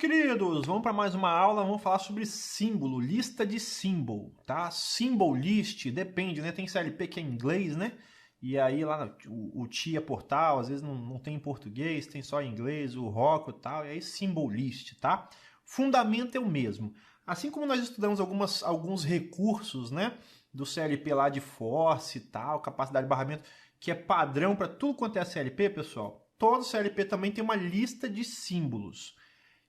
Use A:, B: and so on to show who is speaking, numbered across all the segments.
A: queridos, vamos para mais uma aula, vamos falar sobre símbolo, lista de símbolo, tá? Symbol list, depende, né? Tem CLP que é em inglês, né? E aí lá o TIA portal, às vezes não tem em português, tem só em inglês, o ROCO e tal, e aí symbol list, tá? Fundamento é o mesmo. Assim como nós estudamos alguns recursos, né? Do CLP lá de force e tal, capacidade de barramento, que é padrão para tudo quanto é CLP, pessoal. Todo CLP também tem uma lista de símbolos.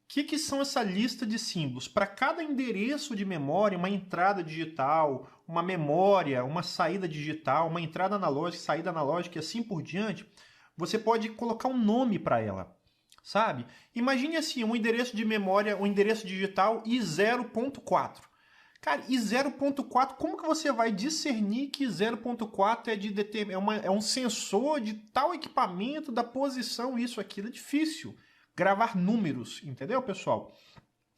A: O que são essa lista de símbolos? Para cada endereço de memória, uma entrada digital, uma memória, uma saída digital, uma entrada analógica, saída analógica e assim por diante, você pode colocar um nome para ela, sabe? Imagine assim, um endereço de memória, um endereço digital I0.4. Cara, I0.4, como que você vai discernir que 0.4 é um sensor de tal equipamento, da posição, isso, aquilo? É difícil. Gravar números, entendeu, pessoal?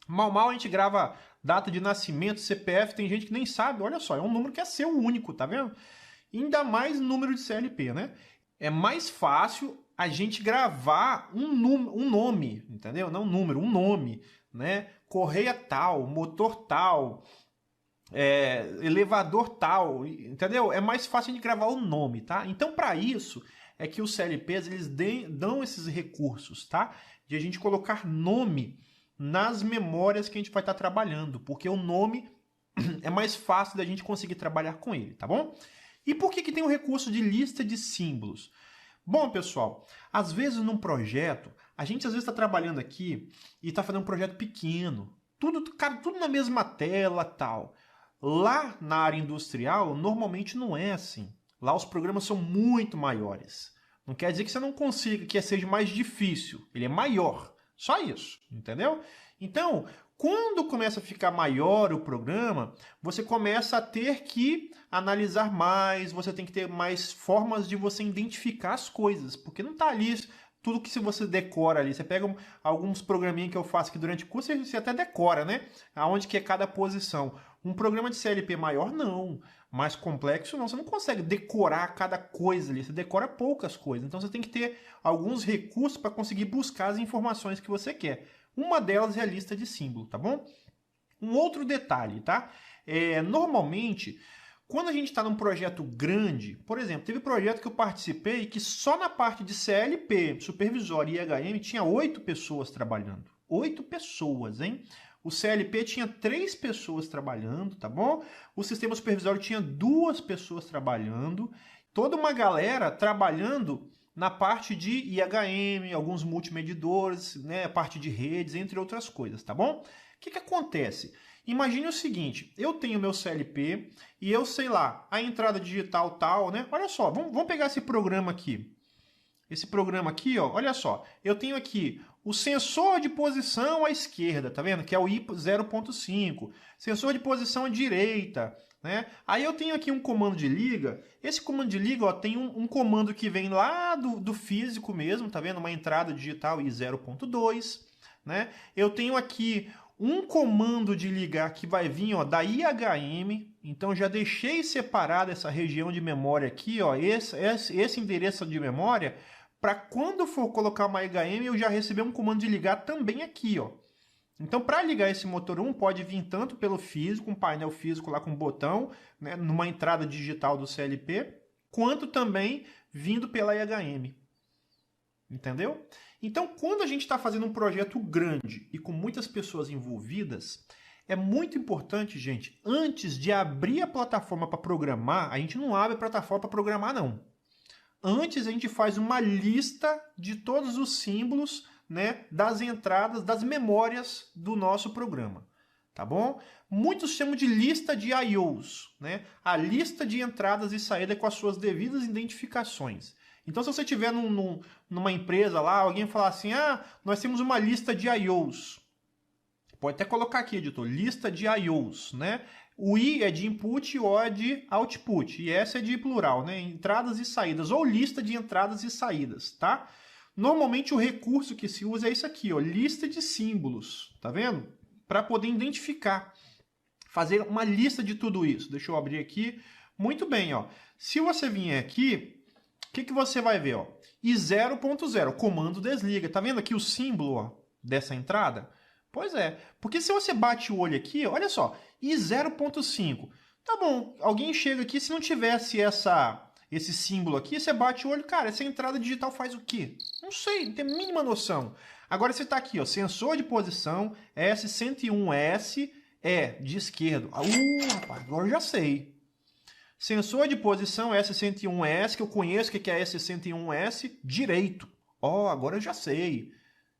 A: Mal a gente grava data de nascimento, CPF, tem gente que nem sabe, olha só, é um número que é seu único, tá vendo? Ainda mais número de CLP, né? É mais fácil a gente gravar um nome, entendeu? Não um número, um nome, né? Correia tal, motor tal, elevador tal, entendeu? É mais fácil a gente gravar o nome, tá? Então, para isso, é que os CLPs eles dão esses recursos, tá? De a gente colocar nome nas memórias que a gente vai estar trabalhando, porque o nome é mais fácil da gente conseguir trabalhar com ele, tá bom? E por que tem o recurso de lista de símbolos? Bom, pessoal, às vezes num projeto, a gente às vezes está trabalhando aqui e está fazendo um projeto pequeno, tudo na mesma tela, tal. Lá na área industrial, normalmente não é assim. Lá os programas são muito maiores. Não quer dizer que você não consiga, que seja mais difícil. Ele é maior. Só isso, entendeu? Então, quando começa a ficar maior o programa, você começa a ter que analisar mais, você tem que ter mais formas de você identificar as coisas, porque não está ali tudo que você decora ali. Você pega alguns programinhas que eu faço aqui durante o curso, você até decora, né? Aonde que é cada posição. Um programa de CLP maior, não. Mais complexo, não. Você não consegue decorar cada coisa ali. Você decora poucas coisas. Então, você tem que ter alguns recursos para conseguir buscar as informações que você quer. Uma delas é a lista de símbolo, tá bom? Um outro detalhe, tá? Normalmente, quando a gente está num projeto grande, por exemplo, teve projeto que eu participei que só na parte de CLP, supervisório e IHM tinha 8 pessoas trabalhando. 8 pessoas, hein? O CLP tinha 3 pessoas trabalhando, tá bom? O sistema supervisório tinha 2 pessoas trabalhando. Toda uma galera trabalhando na parte de IHM, alguns multimedidores, né, a parte de redes, entre outras coisas, tá bom? O que acontece? Imagine o seguinte, eu tenho meu CLP e eu sei lá, a entrada digital tal, né? Olha só, vamos pegar esse programa aqui. Esse programa aqui, ó, olha só, eu tenho aqui o sensor de posição à esquerda, tá vendo? Que é o I0.5. Sensor de posição à direita, né? Aí eu tenho aqui um comando de liga. Esse comando de liga, ó, tem um comando que vem lá do físico mesmo, tá vendo? Uma entrada digital I0.2, né? Eu tenho aqui um comando de ligar que vai vir, ó, da IHM. Então já deixei separada essa região de memória aqui, ó, esse endereço de memória, para quando for colocar uma IHM eu já receber um comando de ligar também aqui, ó. Então, para ligar esse motor 1, pode vir tanto pelo físico, um painel físico lá com botão, né, numa entrada digital do CLP, quanto também vindo pela IHM. Entendeu? Então, quando a gente está fazendo um projeto grande e com muitas pessoas envolvidas, é muito importante, gente, antes de abrir a plataforma para programar, a gente não abre a plataforma para programar, não. Antes a gente faz uma lista de todos os símbolos, né, das entradas, das memórias do nosso programa. Tá bom? Muitos chamam de lista de I/Os, né? A lista de entradas e saídas com as suas devidas identificações. Então, se você estiver numa empresa lá, alguém falar assim, nós temos uma lista de I/Os. Pode até colocar aqui, editor, lista de I/Os, né? O I é de input e o O é de output. E essa é de plural, né? Entradas e saídas, ou lista de entradas e saídas, tá? Normalmente o recurso que se usa é isso aqui, ó, lista de símbolos, tá vendo? Para poder identificar, fazer uma lista de tudo isso. Deixa eu abrir aqui. Muito bem, ó. Se você vier aqui, o que você vai ver, ó? I0.0, comando desliga. Tá vendo aqui o símbolo, ó, dessa entrada? Pois é, porque se você bate o olho aqui, olha só, e 0.5. Tá bom, alguém chega aqui, se não tivesse esse símbolo aqui, você bate o olho, cara, essa entrada digital faz o quê? Não sei, não tenho a mínima noção. Agora você está aqui, ó, sensor de posição S101S de esquerdo. Rapaz, agora eu já sei. Sensor de posição S101S, que eu conheço o que é S101S, direito. Agora eu já sei.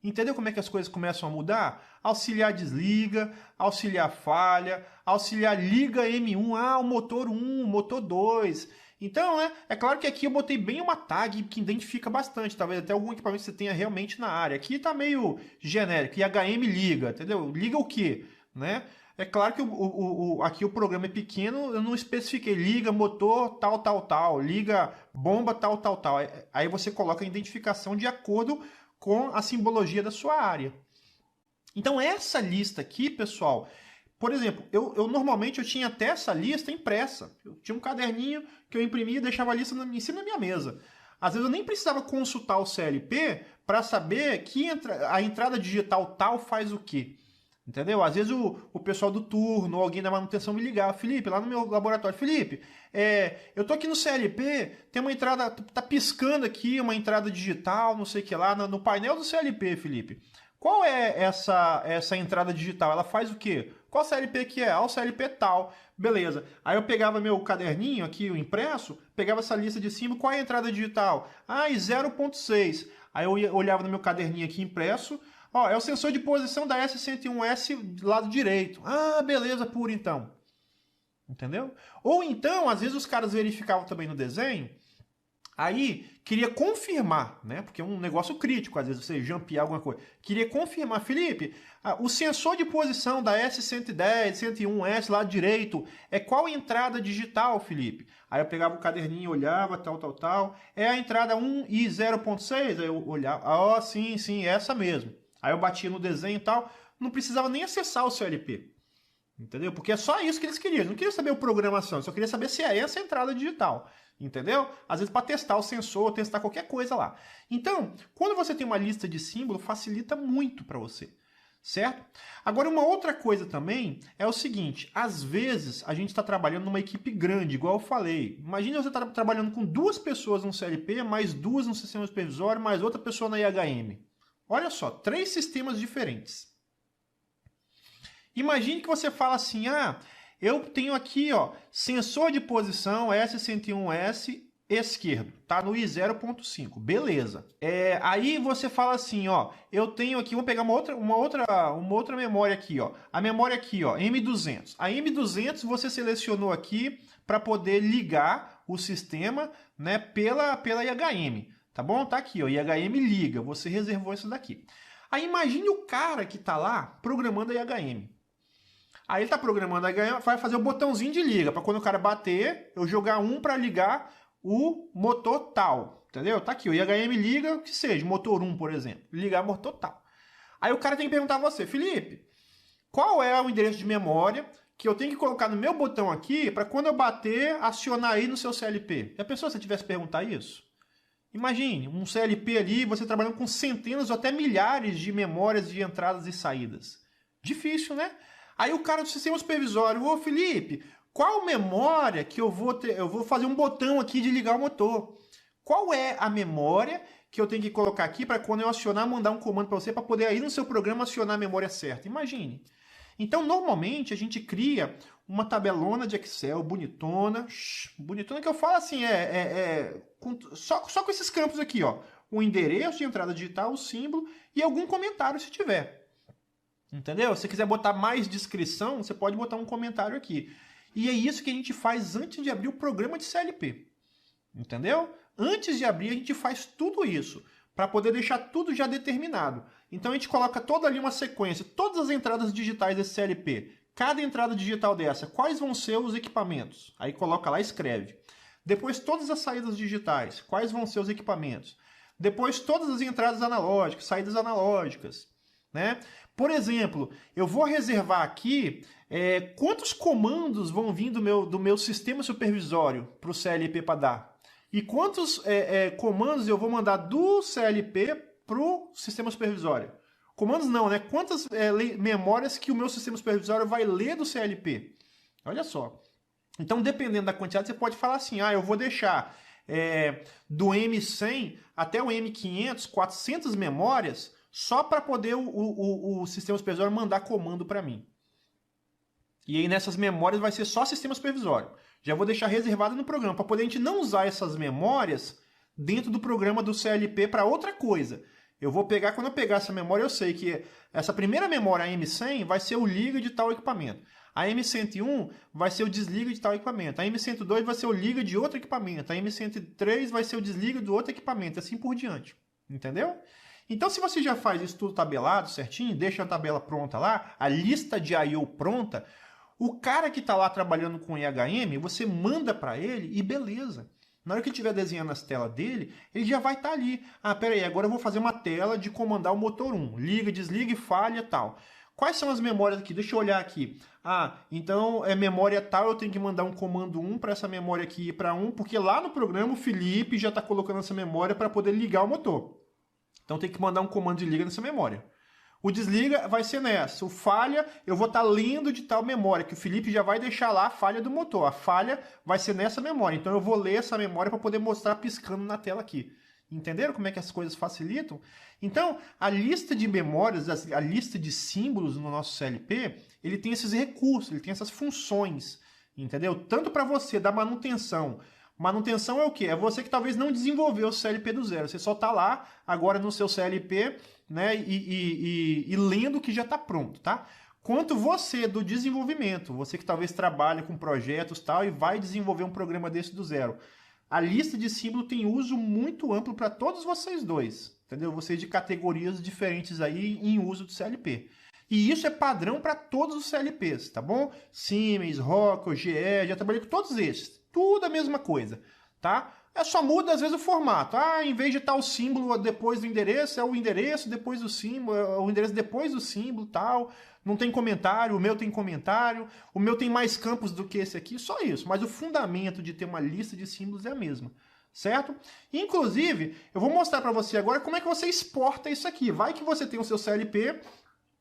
A: Entendeu como é que as coisas começam a mudar? Auxiliar desliga, auxiliar falha, auxiliar liga M1, o motor 1, motor 2. Então, né, é claro que aqui eu botei bem uma tag que identifica bastante, talvez até algum equipamento que você tenha realmente na área. Aqui está meio genérico, IHM liga, entendeu? Liga o quê? Né? É claro que aqui o programa é pequeno, eu não especifiquei liga motor tal, tal, tal, liga bomba tal, tal, tal. Aí você coloca a identificação de acordo com a simbologia da sua área. Então essa lista aqui, pessoal, por exemplo, eu normalmente tinha até essa lista impressa. Eu tinha um caderninho que eu imprimia e deixava a lista em cima da minha mesa. Às vezes eu nem precisava consultar o CLP para saber que a entrada digital tal faz o quê. Entendeu? Às vezes o pessoal do turno ou alguém da manutenção me ligava. Felipe, lá no meu laboratório. Felipe, eu tô aqui no CLP, tem uma entrada, tá piscando aqui uma entrada digital, não sei o que lá, no painel do CLP, Felipe. Qual é essa entrada digital? Ela faz o quê? Qual CLP que é? O CLP tal. Beleza. Aí eu pegava meu caderninho aqui, o impresso, pegava essa lista de cima, qual é a entrada digital? E 0.6. Aí eu olhava no meu caderninho aqui impresso, é o sensor de posição da S101S do lado direito. Beleza, puro então. Entendeu? Ou então, às vezes os caras verificavam também no desenho, aí queria confirmar, né? Porque é um negócio crítico, às vezes você jampear alguma coisa. Queria confirmar, Felipe, o sensor de posição da S110, 101S lá direito, é qual entrada digital, Felipe? Aí eu pegava o caderninho, olhava, tal, tal, tal. É a entrada 1 e 0.6? Aí eu olhava, sim, essa mesmo. Aí eu batia no desenho e tal, não precisava nem acessar o CLP. Entendeu? Porque é só isso que eles queriam. Eles não queriam saber a programação, só queria saber se é essa entrada digital. Entendeu? Às vezes para testar o sensor, testar qualquer coisa lá. Então, quando você tem uma lista de símbolos, facilita muito para você. Certo? Agora, uma outra coisa também é o seguinte, às vezes a gente está trabalhando numa equipe grande, igual eu falei. Imagina você estar trabalhando com 2 pessoas no CLP, mais 2 no sistema supervisório, mais outra pessoa na IHM. Olha só, 3 sistemas diferentes. Imagine que você fala assim, eu tenho aqui, sensor de posição S101S esquerdo, tá no I0.5, beleza. Aí você fala assim, eu tenho aqui, vou pegar uma outra memória aqui, a memória aqui, M200. A M200 você selecionou aqui para poder ligar o sistema, né, pela IHM. Tá bom? Tá aqui, IHM liga. Você reservou isso daqui. Aí imagine o cara que tá lá programando a IHM. Aí ele tá programando a IHM, vai fazer o botãozinho de liga, para quando o cara bater, eu jogar um para ligar o motor tal. Entendeu? Tá aqui, o IHM liga, que seja, motor 1, por exemplo. Ligar motor tal. Aí o cara tem que perguntar a você, Felipe, qual é o endereço de memória que eu tenho que colocar no meu botão aqui para quando eu bater, acionar aí no seu CLP? E a pessoa, se tivesse perguntar isso? Imagine, um CLP ali, você trabalhando com centenas ou até milhares de memórias de entradas e saídas. Difícil, né? Aí o cara do sistema supervisório, Felipe, qual memória que eu vou ter? Eu vou fazer um botão aqui de ligar o motor. Qual é a memória que eu tenho que colocar aqui para quando eu acionar, mandar um comando para você para poder aí no seu programa acionar a memória certa? Imagine. Então, normalmente, a gente cria uma tabelona de Excel bonitona. Bonitona que eu falo assim, só com esses campos aqui, o endereço de entrada digital, o símbolo e algum comentário se tiver. Entendeu? Se você quiser botar mais descrição, você pode botar um comentário aqui. E é isso que a gente faz antes de abrir o programa de CLP. Entendeu? Antes de abrir, a gente faz tudo isso para poder deixar tudo já determinado. Então a gente coloca toda ali uma sequência, todas as entradas digitais desse CLP. Cada entrada digital dessa, quais vão ser os equipamentos? Aí coloca lá e escreve. Depois todas as saídas digitais, quais vão ser os equipamentos? Depois todas as entradas analógicas, saídas analógicas. Né? Por exemplo, eu vou reservar aqui quantos comandos vão vir do meu sistema supervisório para o CLP para dar. E quantos comandos eu vou mandar do CLP para o sistema supervisório. Comandos não, né? Quantas memórias que o meu sistema supervisório vai ler do CLP? Olha só. Então, dependendo da quantidade, você pode falar assim, eu vou deixar do M100 até o M500, 400 memórias, só para poder o sistema supervisório mandar comando para mim. E aí nessas memórias vai ser só sistema supervisório. Já vou deixar reservado no programa, para poder a gente não usar essas memórias dentro do programa do CLP para outra coisa. Eu vou pegar, quando eu pegar essa memória, eu sei que essa primeira memória, a M100, vai ser o liga de tal equipamento. A M101 vai ser o desliga de tal equipamento. A M102 vai ser o liga de outro equipamento. A M103 vai ser o desliga do outro equipamento, assim por diante. Entendeu? Então, se você já faz isso tudo tabelado, certinho, deixa a tabela pronta lá, a lista de I/O pronta, o cara que está lá trabalhando com IHM, você manda para ele e beleza. Na hora que ele estiver desenhando as telas dele, ele já vai estar ali. Peraí, agora eu vou fazer uma tela de comandar o motor 1. Liga, desliga, falha, tal. Quais são as memórias aqui? Deixa eu olhar aqui. Então memória tal, eu tenho que mandar um comando 1 para essa memória aqui ir para 1, porque lá no programa o Felipe já está colocando essa memória para poder ligar o motor. Então tem que mandar um comando de liga nessa memória. O desliga vai ser nessa. O falha, eu vou estar lendo de tal memória, que o Felipe já vai deixar lá a falha do motor. A falha vai ser nessa memória. Então eu vou ler essa memória para poder mostrar piscando na tela aqui. Entenderam como é que as coisas facilitam? Então, a lista de memórias, a lista de símbolos no nosso CLP, ele tem esses recursos, ele tem essas funções, entendeu? Tanto para você dar manutenção. Manutenção é o quê? É você que talvez não desenvolveu o CLP do zero. Você só está lá agora no seu CLP, né, e lendo o que já está pronto, tá? Quanto você do desenvolvimento, você que talvez trabalha com projetos tal e vai desenvolver um programa desse do zero. A lista de símbolo tem uso muito amplo para todos vocês dois, entendeu? Vocês de categorias diferentes aí em uso do CLP. E isso é padrão para todos os CLPs, tá bom? Siemens, Rockwell, GE, já trabalhei com todos esses. Tudo a mesma coisa, tá? Só muda às vezes o formato. Em vez de estar o símbolo depois do endereço, é o endereço depois do símbolo, é o endereço depois do símbolo, tal. Não tem comentário, o meu tem comentário, o meu tem mais campos do que esse aqui, só isso. Mas o fundamento de ter uma lista de símbolos é a mesma, certo? Inclusive, eu vou mostrar para você agora como é que você exporta isso aqui. Vai que você tem o seu CLP,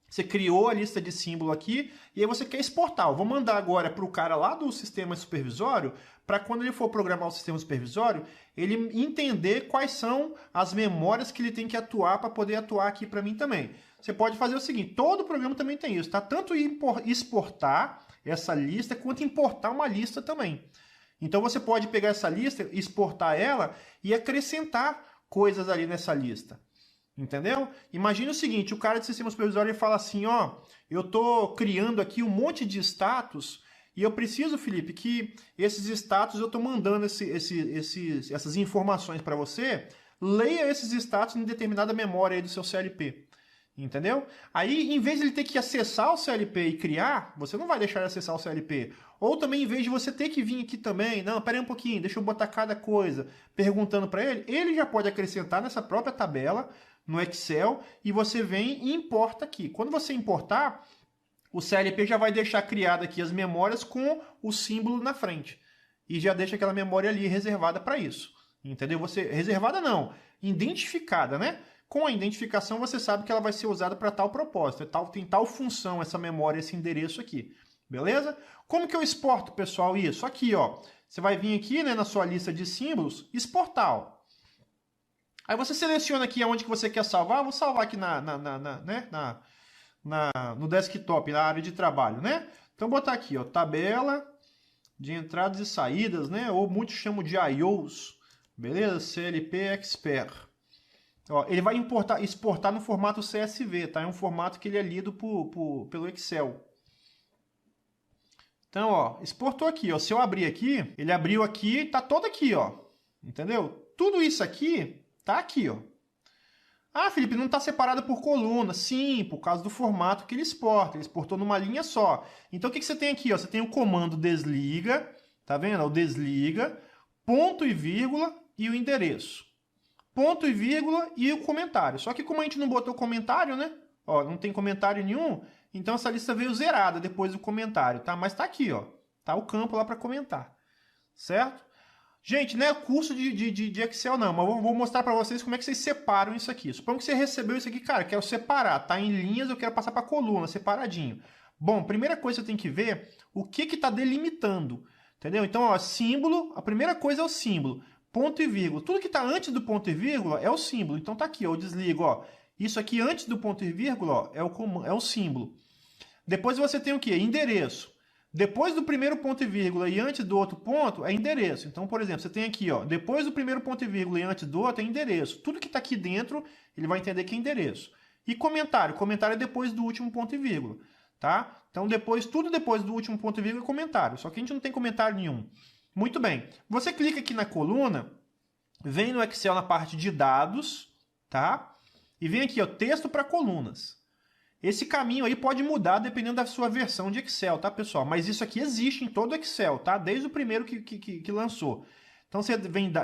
A: você criou a lista de símbolo aqui e aí você quer exportar. Eu vou mandar agora para o cara lá do sistema supervisório, para quando ele for programar o sistema supervisório, ele entender quais são as memórias que ele tem que atuar para poder atuar aqui para mim também. Você pode fazer o seguinte, todo programa também tem isso, tá? Tanto exportar essa lista, quanto importar uma lista também. Então você pode pegar essa lista, exportar ela e acrescentar coisas ali nessa lista. Entendeu? Imagina o seguinte, o cara de sistema supervisório ele fala assim, eu tô criando aqui um monte de status e eu preciso, Felipe, que esses status, eu tô mandando essas informações para você, leia esses status em determinada memória aí do seu CLP. Entendeu? Aí, em vez de ele ter que acessar o CLP e criar, você não vai deixar ele acessar o CLP. Ou também, em vez de você ter que vir aqui também, não, pera aí um pouquinho, deixa eu botar cada coisa, perguntando para ele já pode acrescentar nessa própria tabela, no Excel, e você vem e importa aqui. Quando você importar, o CLP já vai deixar criado aqui as memórias com o símbolo na frente. E já deixa aquela memória ali reservada para isso. Entendeu? Reservada não, identificada, né? Com a identificação você sabe que ela vai ser usada para tal propósito. Tem tal função essa memória, esse endereço aqui. Beleza? Como que eu exporto, pessoal, isso? Aqui, você vai vir aqui, né, na sua lista de símbolos, exportar, Aí você seleciona aqui aonde que você quer salvar. Eu vou salvar aqui no desktop, na área de trabalho, né? Então, botar aqui, tabela de entradas e saídas, né? Ou muitos chamam de I/Os, beleza? CLP Expert. Ele vai exportar no formato CSV, tá? É um formato que ele é lido pelo Excel. Então, exportou aqui, Se eu abrir aqui, ele abriu aqui, tá todo aqui, Entendeu? Tudo isso aqui tá aqui, Felipe, não está separado por coluna. Sim, por causa do formato que ele exporta. Ele exportou numa linha só. Então, o que você tem aqui? Você tem o comando desliga, tá vendo? O desliga, ponto e vírgula e o endereço. Ponto e vírgula e o comentário. Só que como a gente não botou comentário, né? Não tem comentário nenhum, então essa lista veio zerada depois do comentário, tá? Mas tá aqui, Tá o campo lá para comentar, certo? Gente, não é curso de Excel não, mas eu vou mostrar para vocês como é que vocês separam isso aqui. Supongo que você recebeu isso aqui, cara, quero separar, tá em linhas, eu quero passar para coluna, separadinho. Bom, primeira coisa que você tem que ver, o que está delimitando, entendeu? Então, ó, símbolo, a primeira coisa é o símbolo, ponto e vírgula. Tudo que está antes do ponto e vírgula é o símbolo. Então tá aqui, ó, eu desligo, ó. Isso aqui antes do ponto e vírgula, ó, é o símbolo. Depois você tem o quê? Endereço. Depois do primeiro ponto e vírgula e antes do outro ponto é endereço. Então, por exemplo, você tem aqui, ó, depois do primeiro ponto e vírgula e antes do outro é endereço. Tudo que está aqui dentro, ele vai entender que é endereço. E comentário. Comentário é depois do último ponto e vírgula. Tá? Então, tudo depois do último ponto e vírgula é comentário. Só que a gente não tem comentário nenhum. Muito bem. Você clica aqui na coluna, vem no Excel na parte de dados, tá? E vem aqui, ó, texto para colunas. Esse caminho aí pode mudar dependendo da sua versão de Excel, tá, pessoal? Mas isso aqui existe em todo o Excel, tá? Desde o primeiro que lançou. Então, você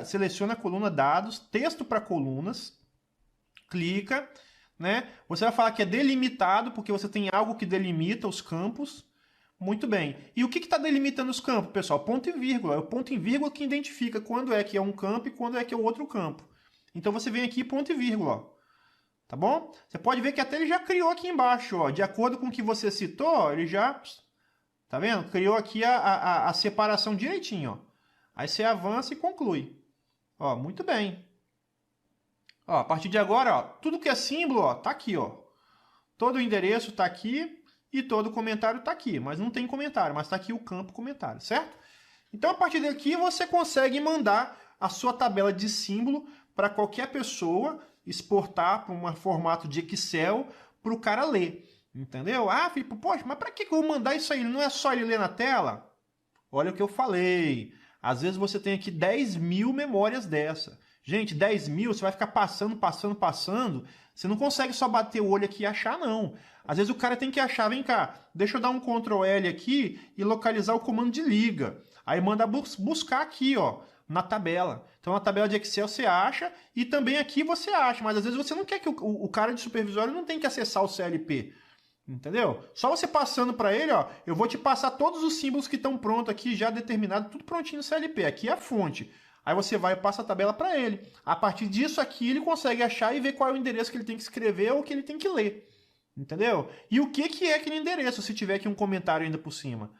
A: seleciona a coluna dados, texto para colunas, clica, né? Você vai falar que é delimitado, porque você tem algo que delimita os campos. Muito bem. E o que está delimitando os campos, pessoal? Ponto e vírgula. É o ponto e vírgula que identifica quando é que é um campo e quando é que é o outro campo. Então, você vem aqui ponto e vírgula, ó. Tá bom? Você pode ver que até ele já criou aqui embaixo, ó. De acordo com o que você citou, ele já... Tá vendo? Criou aqui a separação direitinho, ó. Aí você avança e conclui. Ó, muito bem. Ó, a partir de agora, ó, tudo que é símbolo, ó, tá aqui, ó. Todo o endereço tá aqui e todo o comentário tá aqui. Mas não tem comentário, mas tá aqui o campo comentário, certo? Então, a partir daqui, você consegue mandar a sua tabela de símbolo para qualquer pessoa, exportar para um formato de Excel para o cara ler, entendeu? Ah, Filipe, poxa, mas para que eu vou mandar isso aí? Não é só ele ler na tela? Olha o que eu falei. Às vezes você tem aqui 10 mil memórias dessa. Gente, 10 mil, você vai ficar passando. Você não consegue só bater o olho aqui e achar, não. Às vezes o cara tem que achar, vem cá, deixa eu dar um Ctrl L aqui e localizar o comando de liga. Aí manda buscar aqui, ó, na tabela. Então, na tabela de Excel você acha e também aqui você acha, mas às vezes você não quer que o cara de supervisório não tem que acessar o CLP, entendeu? Só você passando para ele, ó, eu vou te passar todos os símbolos que estão prontos aqui, já determinado, tudo prontinho no CLP. Aqui é a fonte. Aí você vai e passa a tabela para ele. A partir disso aqui, ele consegue achar e ver qual é o endereço que ele tem que escrever ou que ele tem que ler, entendeu? E o que é aquele endereço, se tiver aqui um comentário ainda por cima.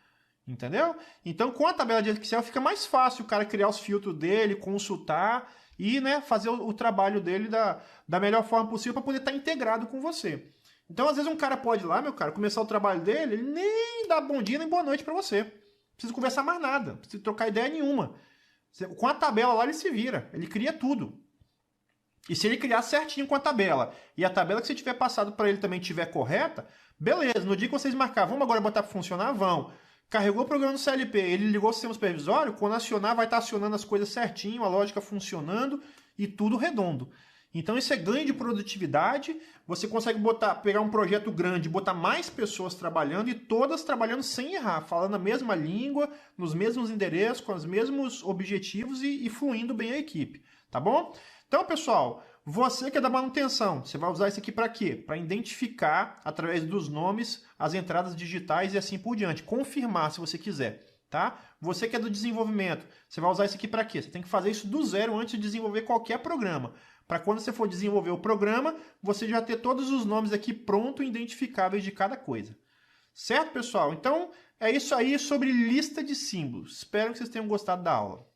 A: Entendeu? Então, com a tabela de Excel fica mais fácil o cara criar os filtros dele, consultar e, né, fazer o trabalho dele da melhor forma possível para poder estar integrado com você. Então, às vezes um cara pode ir lá, meu cara, começar o trabalho dele, ele nem dá bom dia nem boa noite para você. Não precisa conversar mais nada, não precisa trocar ideia nenhuma. Com a tabela lá ele se vira, ele cria tudo. E se ele criar certinho com a tabela, e a tabela que você tiver passado para ele também estiver correta, beleza, no dia que vocês marcar, vamos agora botar para funcionar, vão. Carregou o programa no CLP, ele ligou o sistema supervisório, quando acionar vai estar acionando as coisas certinho, a lógica funcionando e tudo redondo. Então isso é ganho de produtividade, você consegue pegar um projeto grande, botar mais pessoas trabalhando e todas trabalhando sem errar, falando a mesma língua, nos mesmos endereços, com os mesmos objetivos e fluindo bem a equipe, tá bom? Então, pessoal, você que é da manutenção, você vai usar isso aqui para quê? Para identificar, através dos nomes, as entradas digitais e assim por diante. Confirmar, se você quiser, tá? Você que é do desenvolvimento, você vai usar isso aqui para quê? Você tem que fazer isso do zero antes de desenvolver qualquer programa. Para quando você for desenvolver o programa, você já ter todos os nomes aqui pronto e identificáveis de cada coisa. Certo, pessoal? Então, é isso aí sobre lista de símbolos. Espero que vocês tenham gostado da aula.